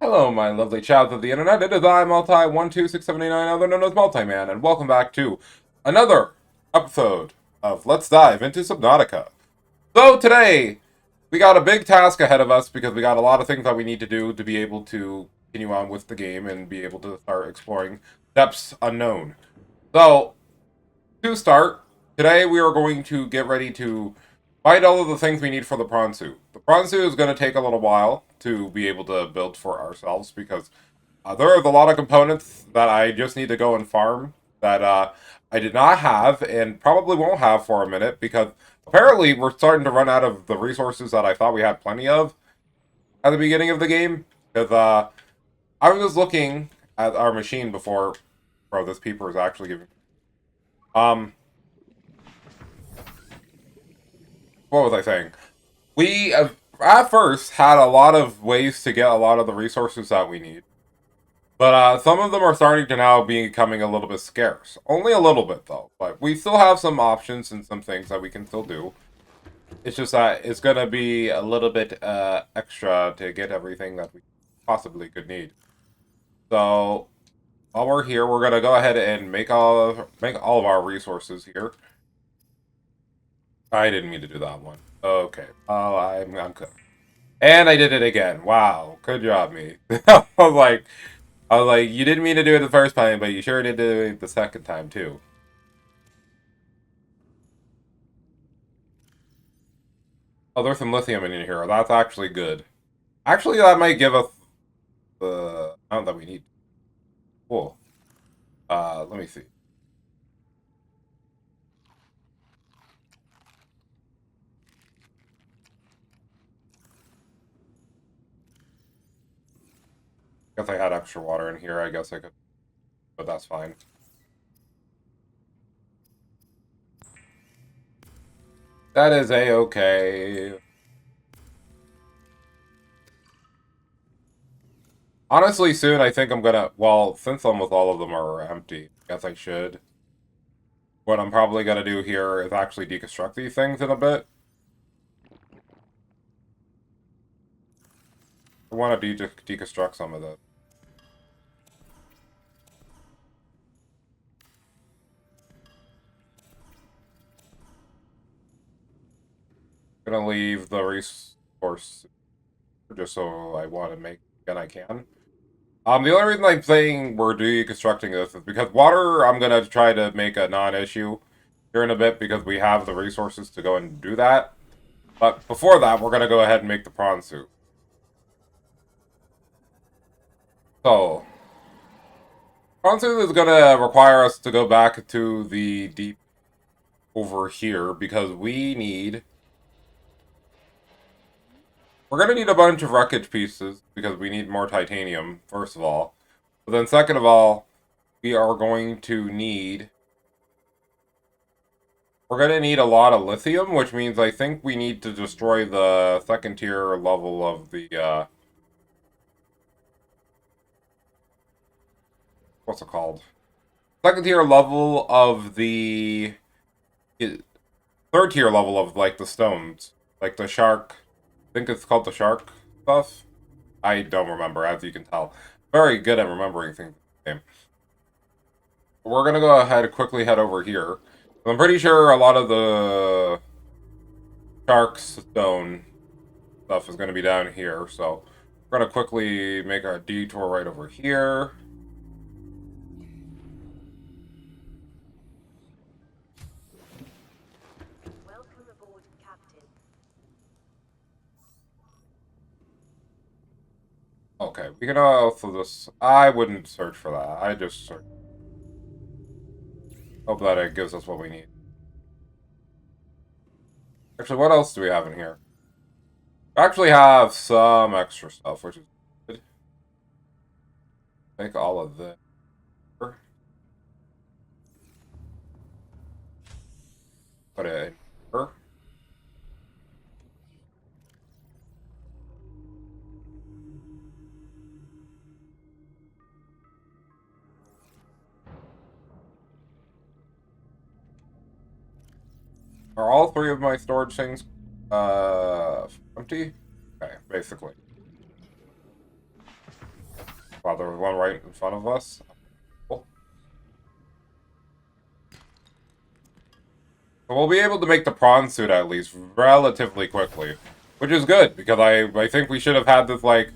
Hello, my lovely child of the internet. It is I, Multi-126789, other known as Multi-Man, and welcome back to another episode of Let's Dive into Subnautica. So today, we got a big task ahead of us because we got a lot of things that we need to do to be able to continue on with the game and be able to start exploring depths unknown. So, to start, today we are going to get ready to find all of the things we need for the prawn suit. The prawn suit is going to take a little while to be able to build for ourselves because there are a lot of components that I just need to go and farm that I did not have and probably won't have for a minute because apparently we're starting to run out of the resources that I thought we had plenty of at the beginning of the game. Because I was looking at our machine before, bro, this peeper is actually giving. Um, what was I saying? We at first had a lot of ways to get a lot of the resources that we need. But some of them are starting to now becoming a little bit scarce. Only a little bit, though. But we still have some options and some things that we can still do. It's just that it's going to be a little bit extra to get everything that we possibly could need. So, while we're here, we're going to go ahead and make all of our resources here. I didn't mean to do that one. Okay. Oh, I'm good. And I did it again. Wow. Good job, me. I was like, you didn't mean to do it the first time, but you sure did do it the second time, too. Oh, there's some lithium in here. That's actually good. Actually, that might give us the amount that we need. Cool. Let me see. Guess I had extra water in here. I guess I could, but that's fine. That is a-okay. Honestly, soon I think I'm gonna, well, since almost all of them are empty, I guess I should. What I'm probably gonna do here is actually deconstruct these things in a bit. I want to deconstruct some of this. Gonna leave the resource just so I want to make again I can. The only reason I'm saying we're deconstructing this is because water I'm gonna try to make a non-issue here in a bit because we have the resources to go and do that. But before that, we're gonna go ahead and make the prawn suit. So, prawn suit is gonna require us to go back to the deep over here because we're gonna need a bunch of wreckage pieces because we need more titanium, first of all. But then second of all, we are going to need... We're gonna need a lot of lithium, which means I think we need to destroy the second tier level of the, what's it called? Second tier level of the... Third tier level of, like, the stones. Like the shark... I think it's called the shark stuff? I don't remember, as you can tell. Very good at remembering things in the game. We're gonna go ahead and quickly head over here. I'm pretty sure a lot of the shark stone stuff is gonna be down here, so we're gonna quickly make our detour right over here. Welcome aboard, Captain. Okay, we can also just... I wouldn't search for that. I just search. Hope that it gives us what we need. Actually, what else do we have in here? We actually have some extra stuff, which is good. Take all of this. Put it in here. Are all three of my storage things empty? Okay, basically. Wow, there was one right in front of us. Cool. So we'll be able to make the prawn suit at least relatively quickly, which is good because I think we should have had this like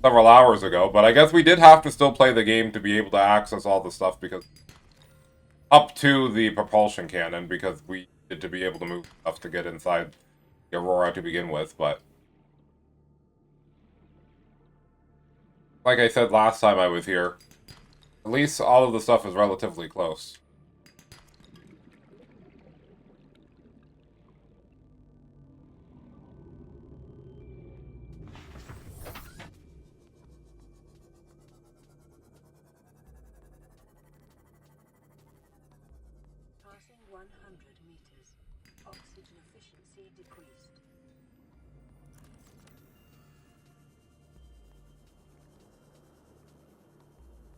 several hours ago, but I guess we did have to still play the game to be able to access all the stuff because up to the propulsion cannon because we needed to be able to move stuff to get inside the Aurora to begin with, but like I said last time I was here, at least all of the stuff is relatively close. Passing 100 meters. Oxygen efficiency decreased.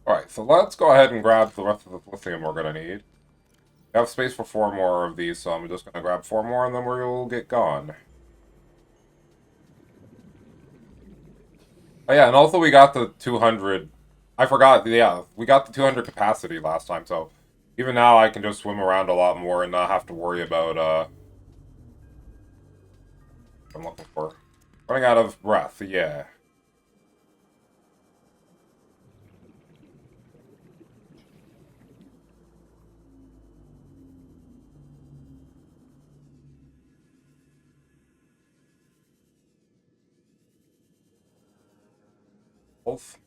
Alright, so let's go ahead and grab the rest of the lithium we're going to need. We have space for 4 more of these, so I'm just going to grab 4 more and then we'll get gone. Oh yeah, and also we got the 200... I forgot, yeah, we got the 200 capacity last time, so even now I can just swim around a lot more and not have to worry about, what I'm looking for. Running out of breath, yeah. Both.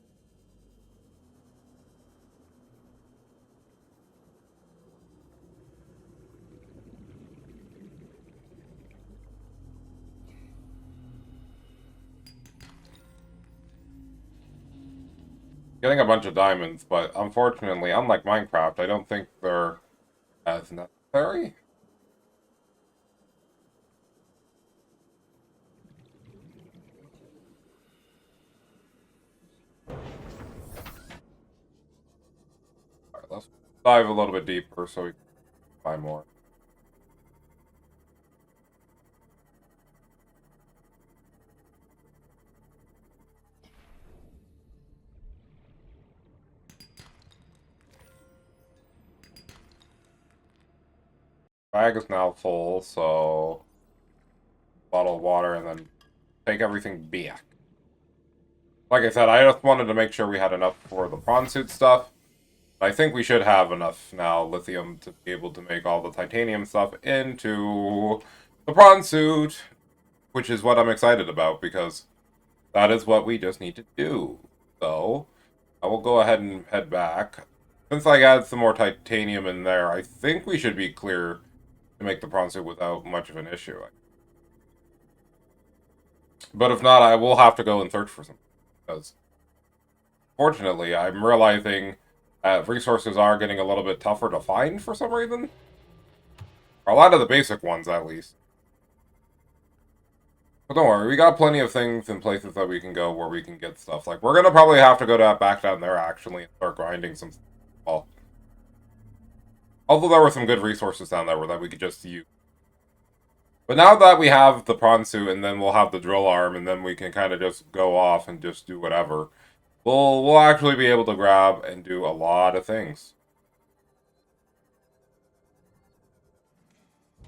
Getting a bunch of diamonds, but unfortunately, unlike Minecraft, I don't think they're as necessary. Alright, let's dive a little bit deeper so we can find more. Bag is now full, so bottle of water and then take everything back. Like I said, I just wanted to make sure we had enough for the prawn suit stuff. I think we should have enough now lithium to be able to make all the titanium stuff into the prawn suit, which is what I'm excited about because that is what we just need to do. So, I will go ahead and head back. Since I got some more titanium in there, I think we should be clear to make the prawn suit without much of an issue. But if not, I will have to go and search for some. Because, fortunately, I'm realizing resources are getting a little bit tougher to find for some reason. A lot of the basic ones, at least. But don't worry, we got plenty of things and places that we can go where we can get stuff. Like, we're gonna probably have to go back down there, actually, and start grinding some stuff. Well, although there were some good resources down there that we could just use. But now that we have the prawn suit, and then we'll have the drill arm, and then we can kind of just go off and just do whatever, we'll actually be able to grab and do a lot of things.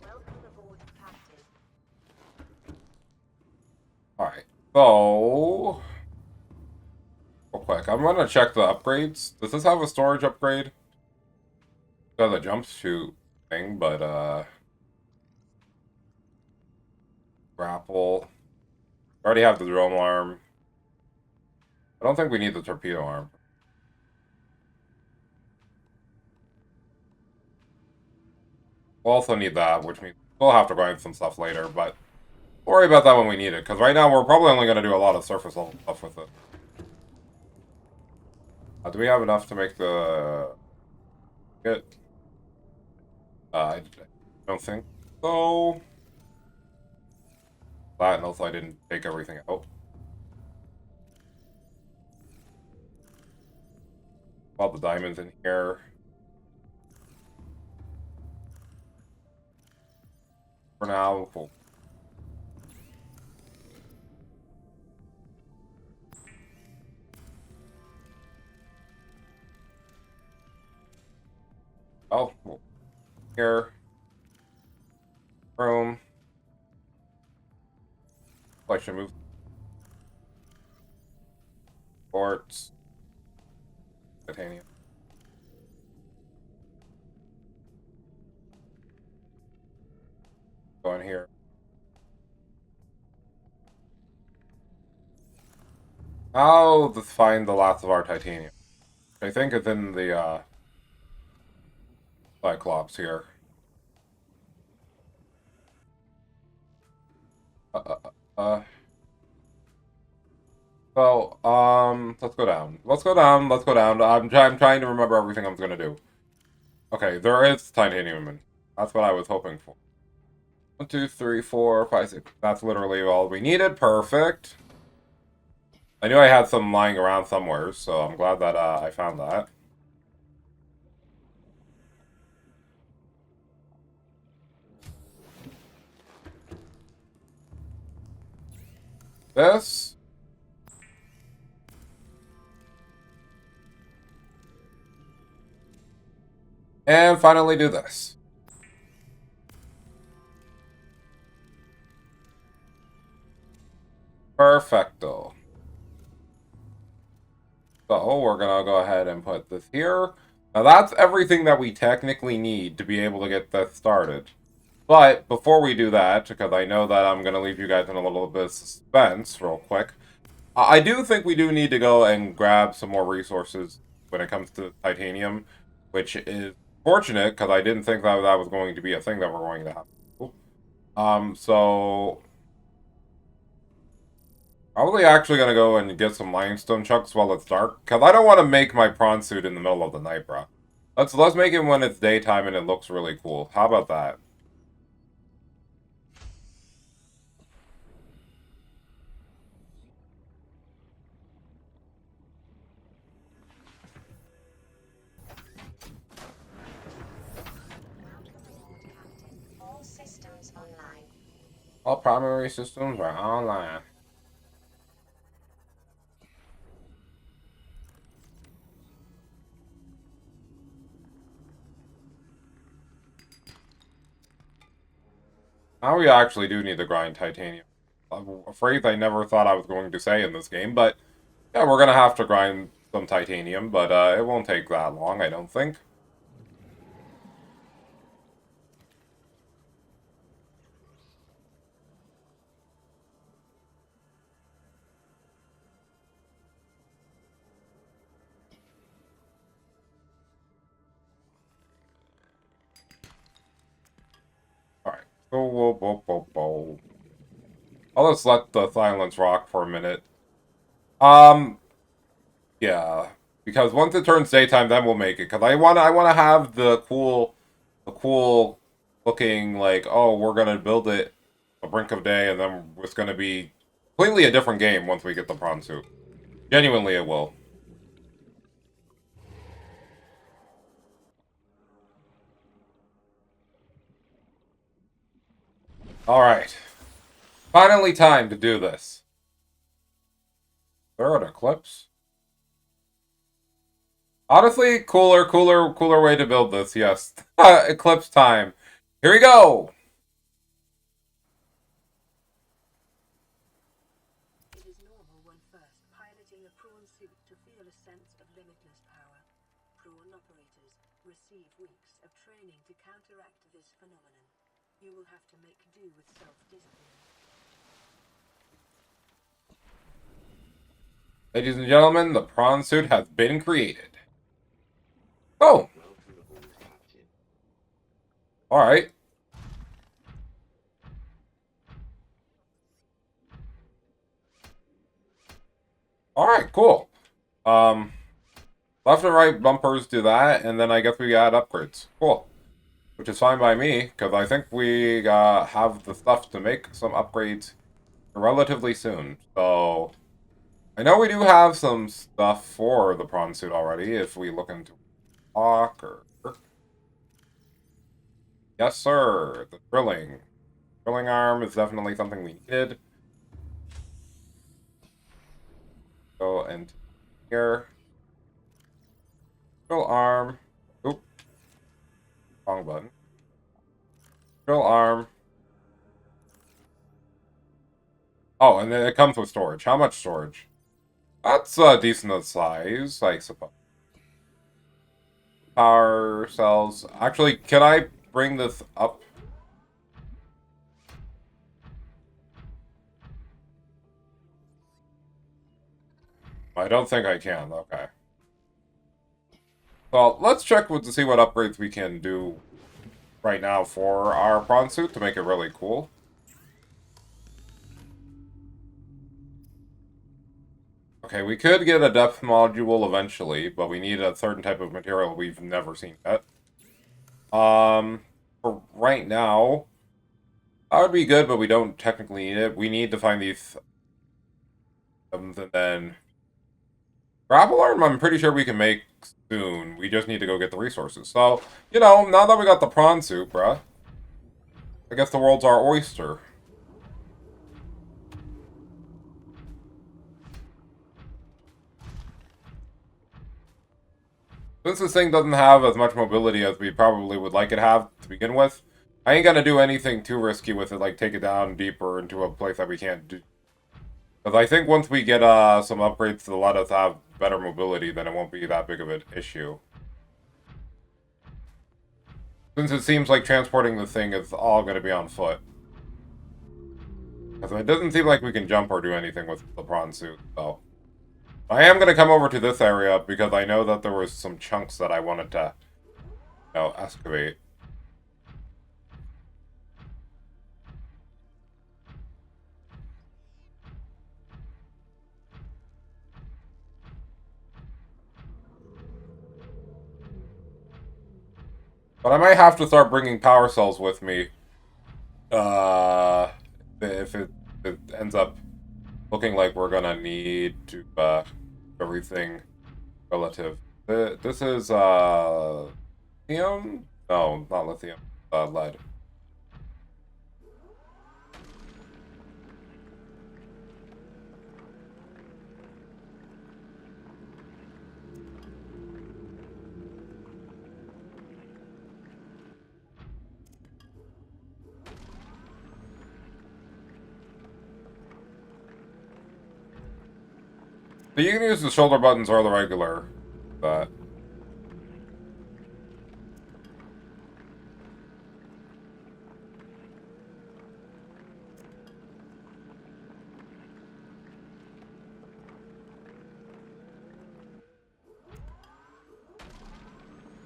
Welcome aboard, Captain. Alright, so... real quick, I'm gonna check the upgrades. Does this have a storage upgrade? Got a jumpsuit thing, but, grapple. We already have the drone arm. I don't think we need the torpedo arm. We'll also need that, which means we'll have to grind some stuff later, but we'll worry about that when we need it, because right now we're probably only going to do a lot of surface level stuff with it. Do we have enough to make the... Good. I don't think so. That, and also I didn't take everything out. All the diamonds in here. For now, cool. here. Room. I should move. Quartz. Titanium. Go in here. I'll just find the last of our titanium. I think it's in the Cyclops here. Let's go down. Let's go down. Let's go down. I'm trying to remember everything I'm gonna do. Okay, there is titanium. That's what I was hoping for. 1, 2, 3, 4, 5, 6. That's literally all we needed. Perfect. I knew I had some lying around somewhere, so I'm glad that I found that. This. And finally do this. Perfecto. So we're gonna go ahead and put this here. Now that's everything that we technically need to be able to get this started. But before we do that, because I know that I'm gonna leave you guys in a little bit of suspense real quick, I do think we do need to go and grab some more resources when it comes to titanium, which is fortunate because I didn't think that that was going to be a thing that we're going to have. So probably actually gonna go and get some limestone chunks while it's dark, because I don't want to make my prawn suit in the middle of the night, bro. Let's make it when it's daytime and it looks really cool. How about that? All systems online. All primary systems are online. Now we actually do need to grind titanium. I'm afraid I never thought I was going to say in this game, but yeah, we're gonna have to grind some titanium, but it won't take that long, I don't think. Alright, so I'll just let the silence rock for a minute. Yeah, because once it turns daytime, then we'll make it. Cause I wanna have the cool looking like, oh, we're gonna build it a brink of day, and then it's gonna be completely a different game once we get the prawn suit. Genuinely, it will. All right, finally time to do this. There are an eclipse. Honestly, cooler way to build this. Yes, eclipse time. Here we go. It is normal when first piloting a prawn suit to feel a sense of limitless power. Prawn operators receive weeks of training to counteract this phenomenon. You will have to make do with self-discipline. Ladies and gentlemen, the prawn suit has been created. Oh, all right. All right, cool. Left and right bumpers do that, and then I guess we got upgrades. Cool. Which is fine by me, because I think we have the stuff to make some upgrades relatively soon. So, I know we do have some stuff for the prawn suit already, if we look into locker. Yes, sir. The drilling. Drilling arm is definitely something we needed. Go and here. Drill arm. Oop. Wrong button. Drill arm. Oh, and then it comes with storage. How much storage? That's a decent size, I suppose. Power cells. Actually, can I bring this up? I don't think I can. Okay. Well, let's check to see what upgrades we can do right now for our prawn suit to make it really cool. Okay, we could get a depth module eventually, but we need a certain type of material we've never seen yet. For right now, that would be good, but we don't technically need it. We need to find these and then grapple arm, I'm pretty sure we can make soon. We just need to go get the resources. So, you know, now that we got the prawn soup, bruh, I guess the world's our oyster. Since this thing doesn't have as much mobility as we probably would like it to have to begin with, I ain't gonna do anything too risky with it, like take it down deeper into a place that we can't do. Because I think once we get some upgrades to let us have better mobility, then it won't be that big of an issue. Since it seems like transporting the thing is all going to be on foot. Because it doesn't seem like we can jump or do anything with the prawn suit, so. I am going to come over to this area because I know that there was some chunks that I wanted to, you know, excavate. But I might have to start bringing power cells with me. If it ends up looking like we're gonna need to, everything relative. This is, lithium? No, not lithium. Lead. So you can use the shoulder buttons or the regular, but...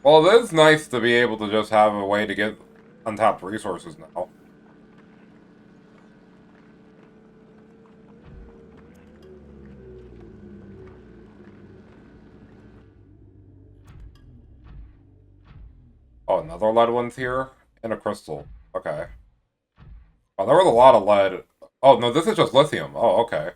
Well, it is nice to be able to just have a way to get untapped resources now. Oh, another lead one's here? And a crystal. Okay. Oh, there was a lot of lead. Oh, no, this is just lithium. Oh, okay.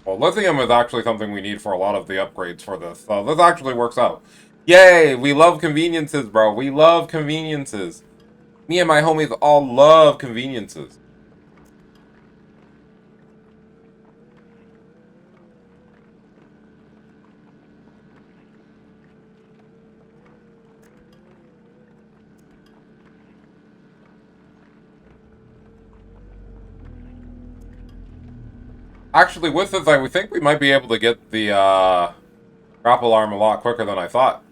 Well, lithium is actually something we need for a lot of the upgrades for this, so this actually works out. Yay! We love conveniences, bro. We love conveniences. Me and my homies all love conveniences. Actually, with this, I think we might be able to get the grapple arm a lot quicker than I thought.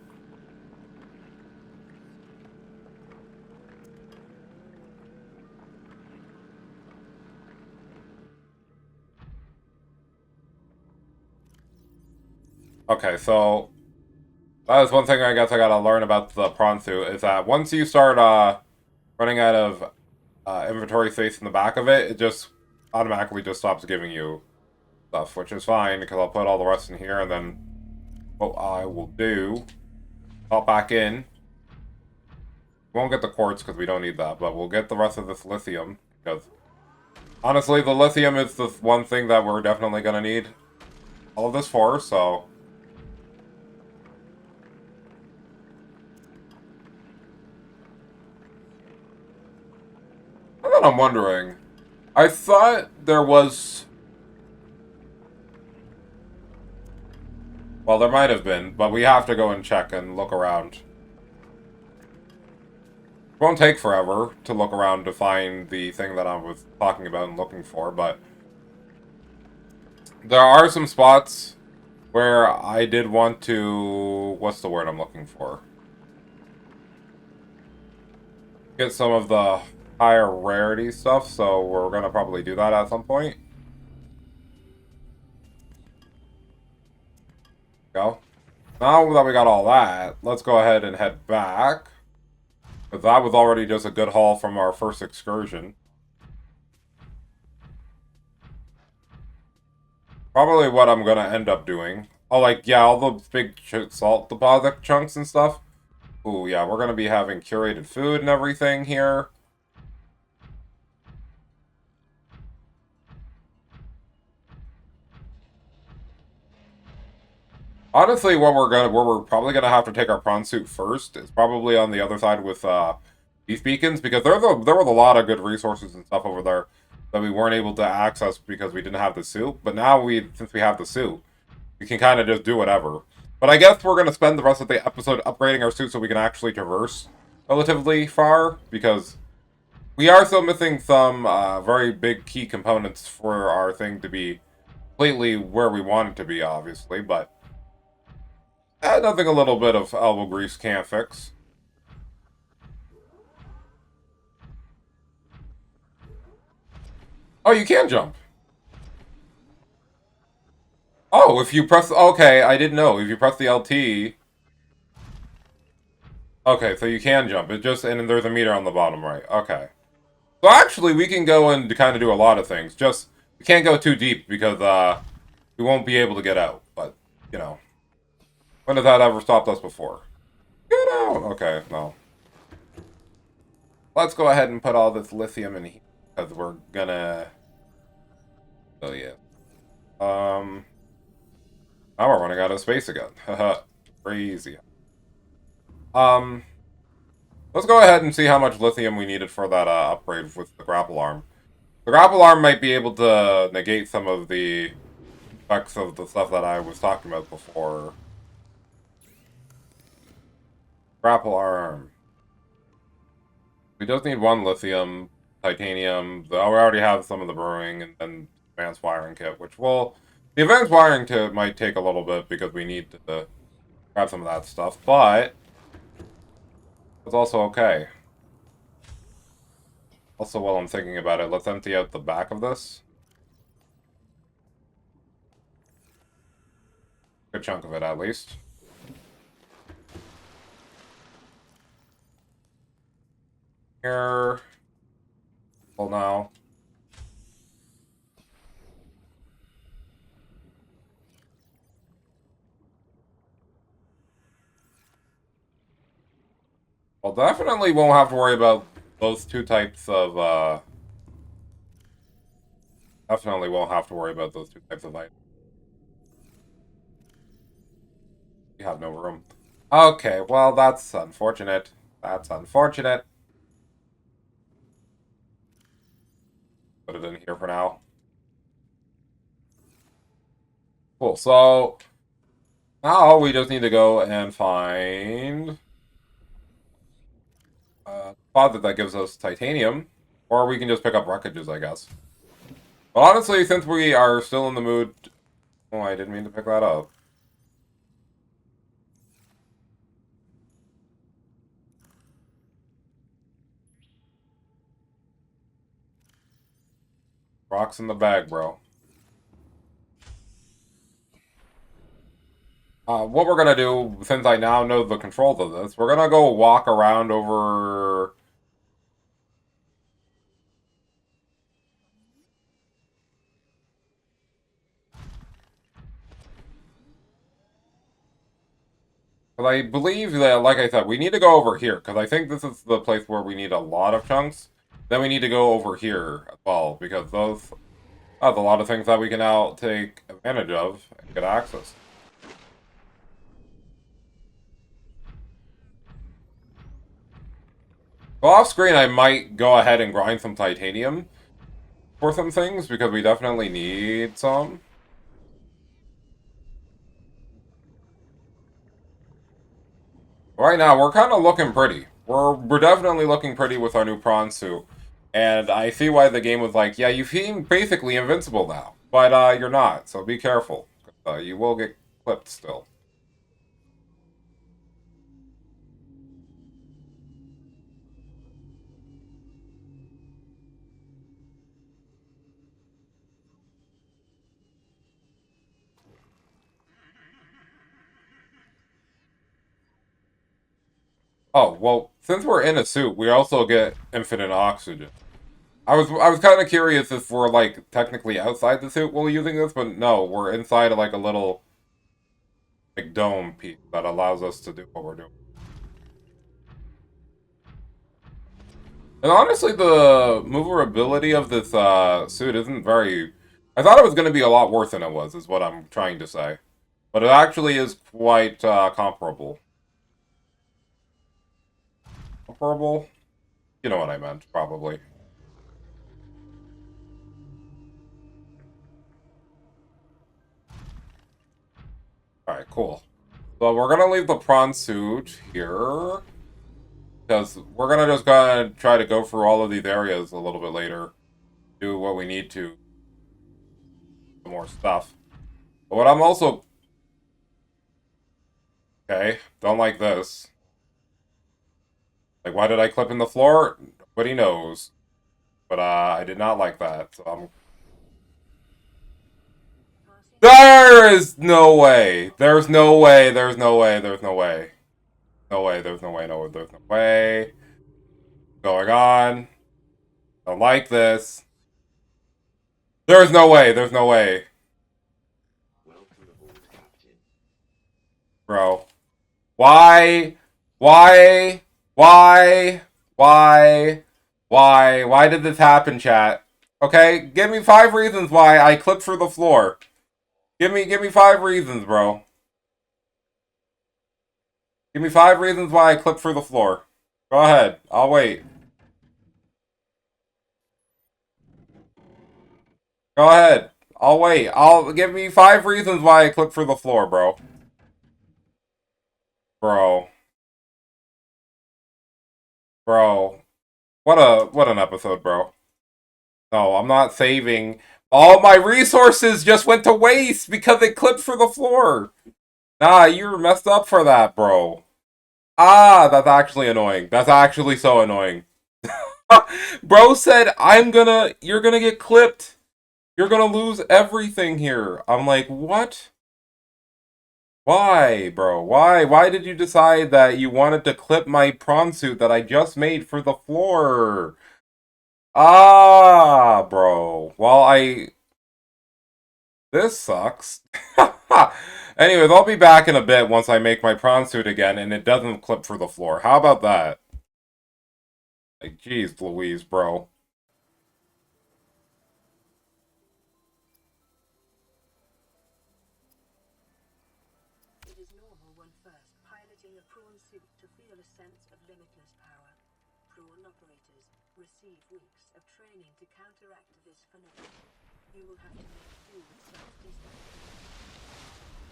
Okay, so that is one thing I guess I gotta learn about the prawn suit, is that once you start running out of inventory space in the back of it, it just automatically just stops giving you stuff, which is fine, because I'll put all the rest in here, and then what I will do, hop back in. We won't get the quartz, because we don't need that, but we'll get the rest of this lithium, because honestly, the lithium is the one thing that we're definitely going to need all of this for, so... And then I'm wondering, I thought there was... Well, there might have been, but we have to go and check and look around. won't take forever to look around to find the thing that I was talking about and looking for, but there are some spots where I did want to... What's the word I'm looking for? Get some of the higher rarity stuff, so we're going to probably do that at some point. Go. Now that we got all that, let's go ahead and head back. Because that was already just a good haul from our first excursion. Probably what I'm going to end up doing. Oh, like, yeah, all the big salt deposit chunks and stuff. Ooh, yeah, we're going to be having curated food and everything here. Honestly, where we're probably gonna have to take our prawn suit first is probably on the other side with beef beacons, because there was a lot of good resources and stuff over there that we weren't able to access because we didn't have the suit. But now since we have the suit, we can kind of just do whatever. But I guess we're gonna spend the rest of the episode upgrading our suit so we can actually traverse relatively far, because we are still missing some very big key components for our thing to be completely where we want it to be, obviously, but. Nothing a little bit of elbow grease can't fix. Oh, you can jump. Oh, if you press... Okay, I didn't know. If you press the LT... Okay, so you can jump. It just... And there's a meter on the bottom right. Okay. So actually, we can go and kind of do a lot of things. Just, we can't go too deep because, we won't be able to get out. But, you know. When has that ever stopped us before? Get out! Okay, no. Let's go ahead and put all this lithium in here, because we're gonna... Oh, yeah. Now we're running out of space again. Haha. Crazy. Let's go ahead and see how much lithium we needed for that, upgrade with the grapple arm. The grapple arm might be able to negate some of the effects of the stuff that I was talking about before. Grapple arm. We just need one lithium, titanium. We already have some of the brewing, and then advanced wiring kit, which will... The advanced wiring kit might take a little bit because we need to grab some of that stuff, but it's also okay. Also, while I'm thinking about it, let's empty out the back of this. Good chunk of it, at least. Here. Well, now. Well, definitely won't have to worry about those two types of, Definitely won't have to worry about those two types of items. We have no room. Okay, well, that's unfortunate. That's unfortunate. Put it in here for now. Cool, so... Now we just need to go and find... deposit that gives us titanium. Or we can just pick up wreckages, I guess. But honestly, since we are still in the mood... Oh, I didn't mean to pick that up. Rocks in the bag, bro. What we're gonna do, since I now know the controls of this, we're gonna go walk around over... But I believe that, like I said, we need to go over here, because I think this is the place where we need a lot of chunks. Then we need to go over here as well, because those have a lot of things that we can now take advantage of and get access. Well, off screen, I might go ahead and grind some titanium for some things, because we definitely need some. Right now, we're kind of looking pretty. we're definitely looking pretty with our new prawn suit. And I see why the game was like, yeah, you seem basically invincible now. But you're not, so be careful. You will get clipped still. Oh, well, since we're in a suit, we also get infinite oxygen. I was kind of curious if we're like technically outside the suit while using this, but no, we're inside of like a little like dome piece that allows us to do what we're doing. And honestly, the moverability of this suit isn't very. I thought it was going to be a lot worse than it was, is what I'm trying to say. But it actually is quite comparable. Comparable? You know what I meant, probably. Alright, cool. So we're gonna leave the prawn suit here. Because we're gonna just gonna try to go through all of these areas a little bit later. Do what we need to. Some more stuff. But what I'm also... Okay, don't like this. Like, why did I clip in the floor? Nobody knows. But I did not like that. So I'm... There is no way! There's no way, there's no way, there's no way. No way, there's no way, no, there's no way. Going on. Don't like this. There's no way, there's no way. Bro. Why? Why? Why? Why? Why? Why did this happen, chat? Okay, give me 5 reasons why I clipped through the floor. Give me 5 reasons, bro. Give me 5 reasons why I clipped through the floor. Go ahead, I'll wait. Go ahead, I'll wait. Give me 5 reasons why I clipped through the floor, bro. Bro. Bro. What an episode, bro. No, I'm not saving. All my resources just went to waste because it clipped through the floor. Nah, you're messed up for that, bro. Ah, that's actually annoying. That's actually so annoying. Bro said, you're gonna get clipped. You're gonna lose everything here. I'm like, what? Why, bro? Why? Why did you decide that you wanted to clip my prawn suit that I just made for the floor? Ah, bro. This sucks. Anyways, I'll be back in a bit once I make my prawn suit again and it doesn't clip for the floor. How about that? Like, jeez Louise, bro. It is normal when first piloting a prawn suit to feel a sense of limitless power. Prawn operators receive weeks of training to counteract this phenomenon. You will have to make do with self-destruct.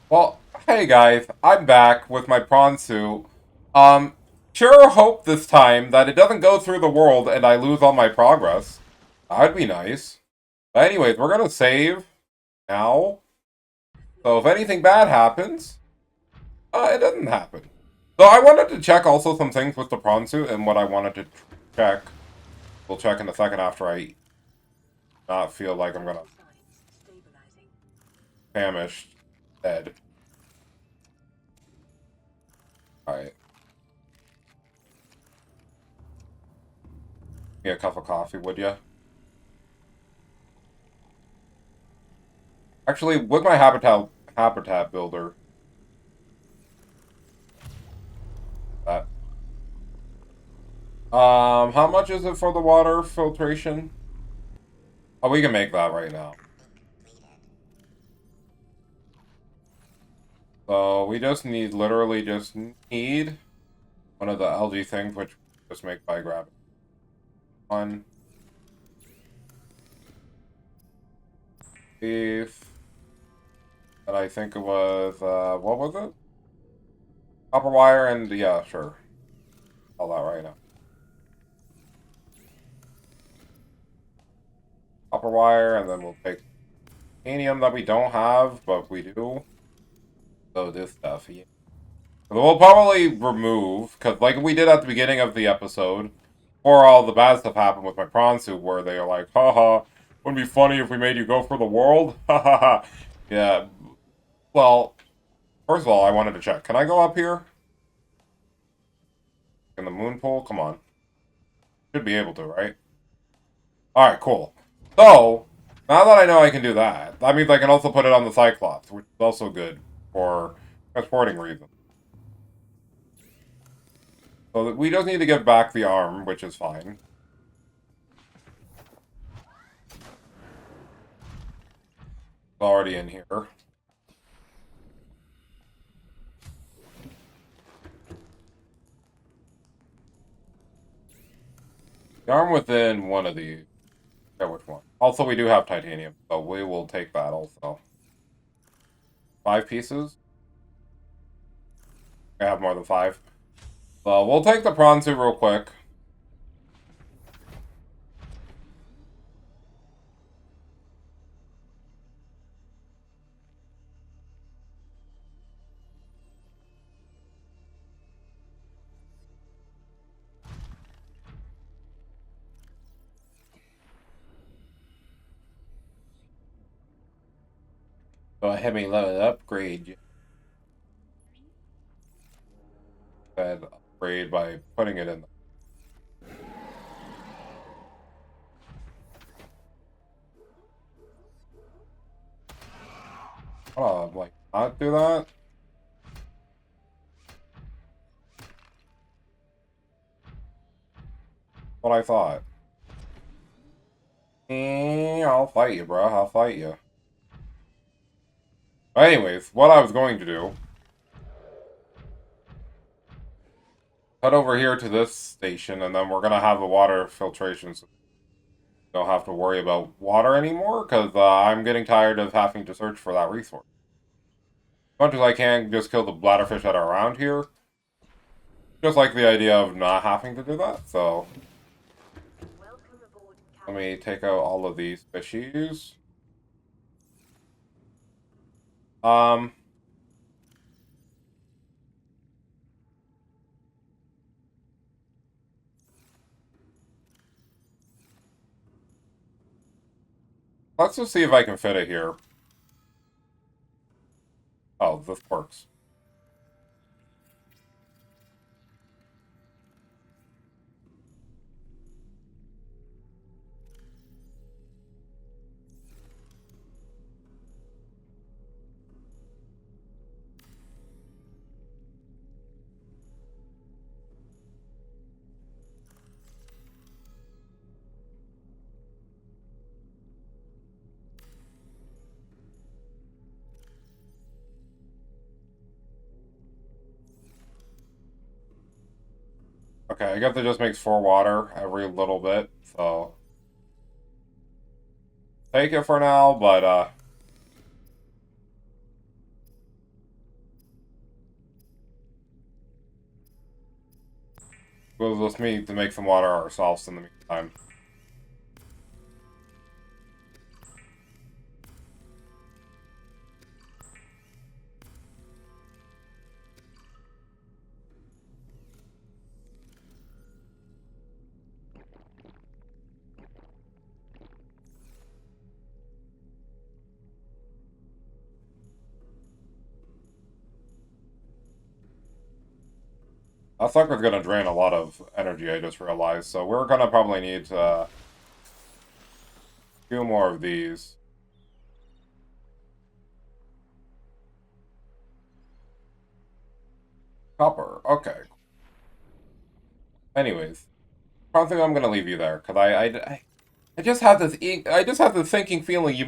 Well, hey guys, I'm back with my prawn suit. Sure hope this time that it doesn't go through the world and I lose all my progress. That'd be nice. But anyways, we're gonna save now. So if anything bad happens, it doesn't happen. So I wanted to check also some things with the prawn suit and what I wanted to check. We'll check in a second after I not feel like I'm gonna famish dead. Alright. Get a cup of coffee, would ya? Actually, with my habitat builder. That. How much is it for the water filtration? Oh, we can make that right now. So we just need, literally just need one of the algae things, which we just make by grabbing one. Beef. And I think it was, what was it? Copper wire and, yeah, sure. all that right now. Copper wire, and then we'll take titanium that we don't have, but we do. So this stuff, yeah. We'll probably remove, because like we did at the beginning of the episode, before all the bad stuff happened with my prawn suit, where they were like, haha, wouldn't it be funny if we made you go for the world? Ha ha ha. Yeah, well, first of all, I wanted to check. Can I go up here? In the moon pool? Come on. Should be able to, right? Alright, cool. So, now that I know I can do that, that means I can also put it on the Cyclops, which is also good for transporting reasons. So we just need to give back the arm, which is fine. It's already in here. The arm within one of these. Yeah, which one? Also, we do have titanium, so we will take that also. 5 pieces? I have more than 5. So we'll take the prawn suit real quick. Go ahead and let it upgrade. Said upgrade by putting it in. Oh, like not do that. What I thought. I'll fight you, bro. I'll fight you. Anyways, what I was going to do. Head over here to this station, and then we're gonna have the water filtration, so we don't have to worry about water anymore, because I'm getting tired of having to search for that resource. As much as I can just kill the bladderfish that are around here. Just like the idea of not having to do that, so... Let me take out all of these fishies. Let's just see if I can fit it here. Oh, this works. Okay, I guess it just makes 4 water every little bit, so... Take it for now, but, we'll just need to make some water ourselves in the meantime. That sucker's gonna drain a lot of energy, I just realized, so we're gonna probably need to... 2 more of these. Copper, okay. Anyways, I don't think I'm gonna leave you there, because I just have this I just have this thinking feeling you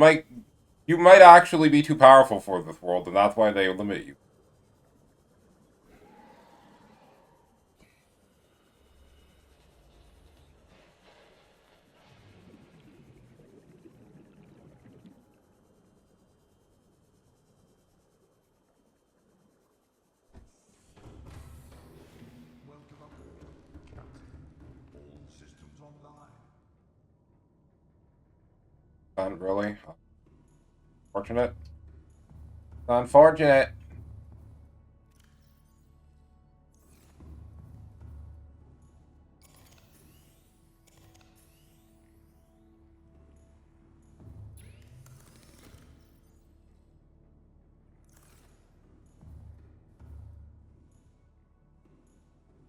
might actually be too powerful for this world, and that's why they limit you. Not really. Unfortunate. Unfortunate.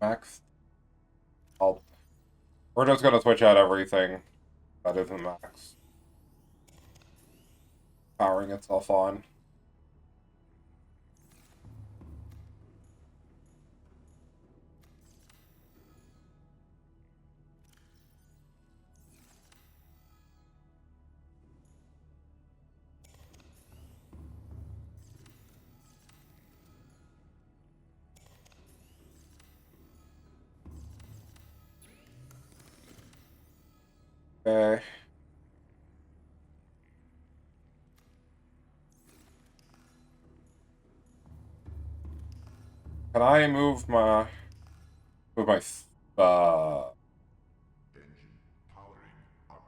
Max. We're just gonna switch out everything that isn't max. Powering itself on. Okay. Can I move my uh Engine powering up.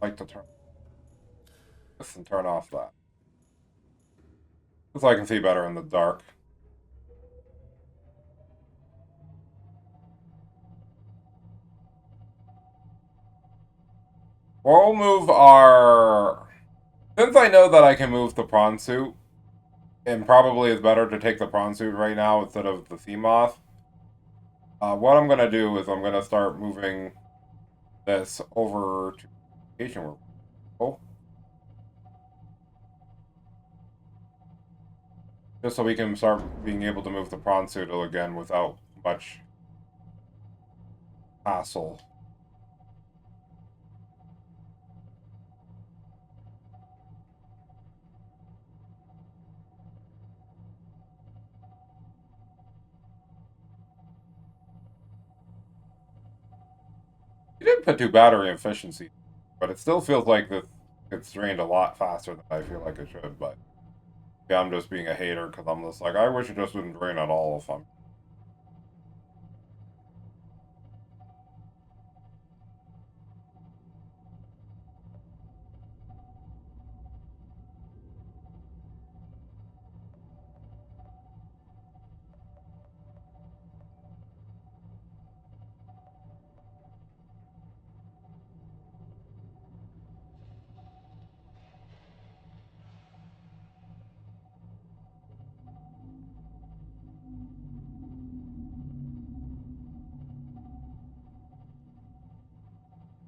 like to turn this and turn off that? So I can see better in the dark. We'll move our... Since I know that I can move the prawn suit, and probably it's better to take the prawn suit right now instead of the sea moth, what I'm going to do is I'm going to start moving this over to the location where we're going. Just so we can start being able to move the prawn suit again without much hassle. You didn't put two battery efficiency, but it still feels like this gets drained a lot faster than I feel like it should, but yeah, I'm just being a hater because I'm just like, I wish it just wouldn't drain at all if I'm...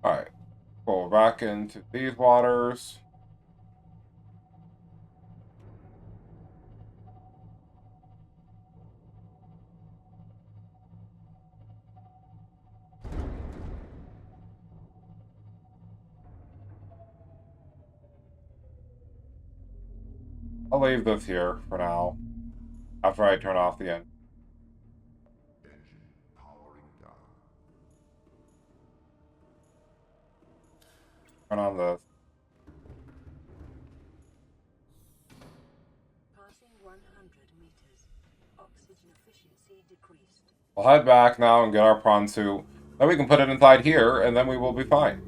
Alright, go back into these waters. I'll leave this here for now, after I turn off the end. Engine powering down. Turn on this. Passing 100 meters. Oxygen efficiency decreased. We'll head back now and get our prawn suit. Then we can put it inside here, and then we will be fine.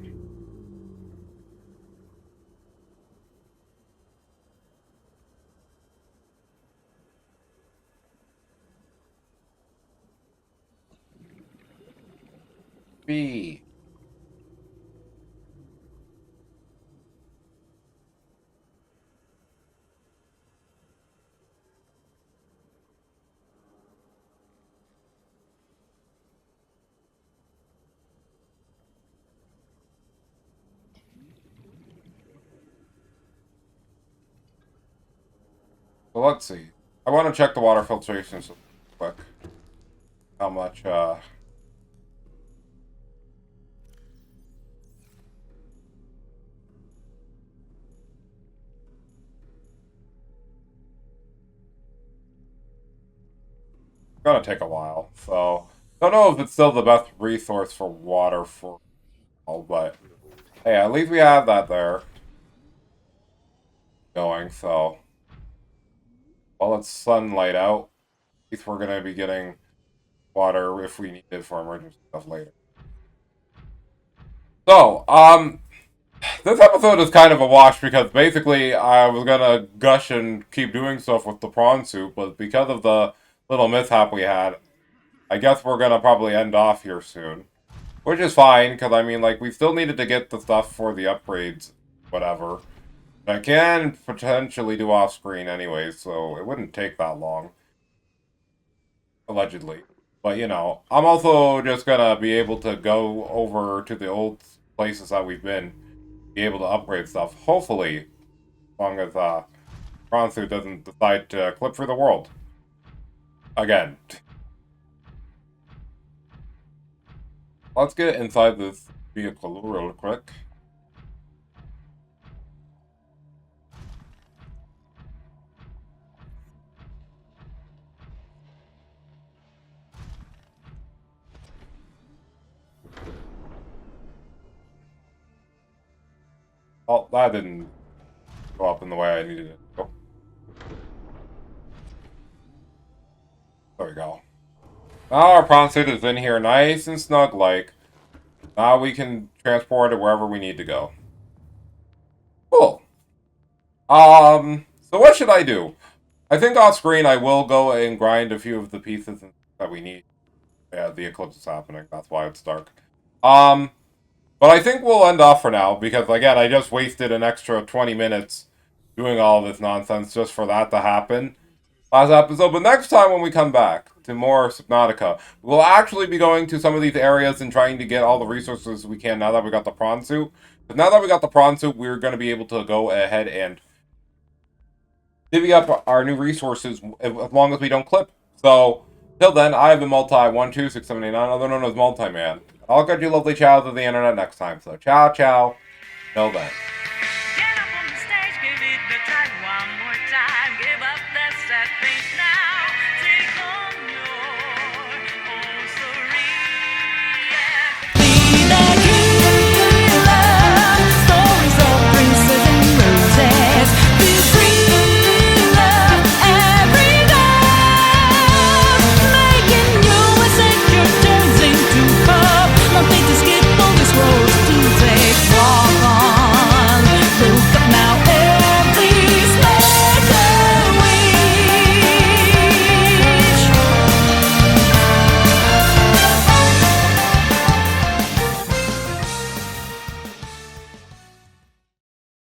B. So let's see. I want to check the water filtration so quick. How much, gonna take a while, so... Don't know if it's still the best resource for water for all, but... Hey, at least we have that there. going, so while it's sunlight out, at least we're gonna be getting water if we need it for emergency stuff later. So, this episode is kind of a wash because basically I was gonna gush and keep doing stuff with the prawn soup, but because of the little mishap we had, I guess we're gonna probably end off here soon. Which is fine, because I mean, like, we still needed to get the stuff for the upgrades, whatever. I can potentially do off screen anyway, so it wouldn't take that long. Allegedly. But, you know, I'm also just gonna be able to go over to the old places that we've been, be able to upgrade stuff, hopefully, as long as, Bronsu doesn't decide to clip through the world. Again. Let's get inside this vehicle real quick. Oh, that didn't go up in the way I needed it to go. There we go. Now our prawn suit is in here nice and snug-like. Now we can transport it wherever we need to go. Cool. So what should I do? I think off screen I will go and grind a few of the pieces that we need. Yeah, the eclipse is happening. That's why it's dark. But I think we'll end off for now, because again, I just wasted an extra 20 minutes doing all this nonsense just for that to happen last episode. But next time when we come back to more Subnautica, we'll actually be going to some of these areas and trying to get all the resources we can now that we got the prawn suit. But now that we got the prawn suit, we're going to be able to go ahead and divvy up our new resources as long as we don't clip. So, till then, I have been Multi12679, other known as Multi-Man. I'll catch you lovely chows of the internet next time. So, ciao, ciao. Till then. Get up on the stage, give it a try one more time. Give up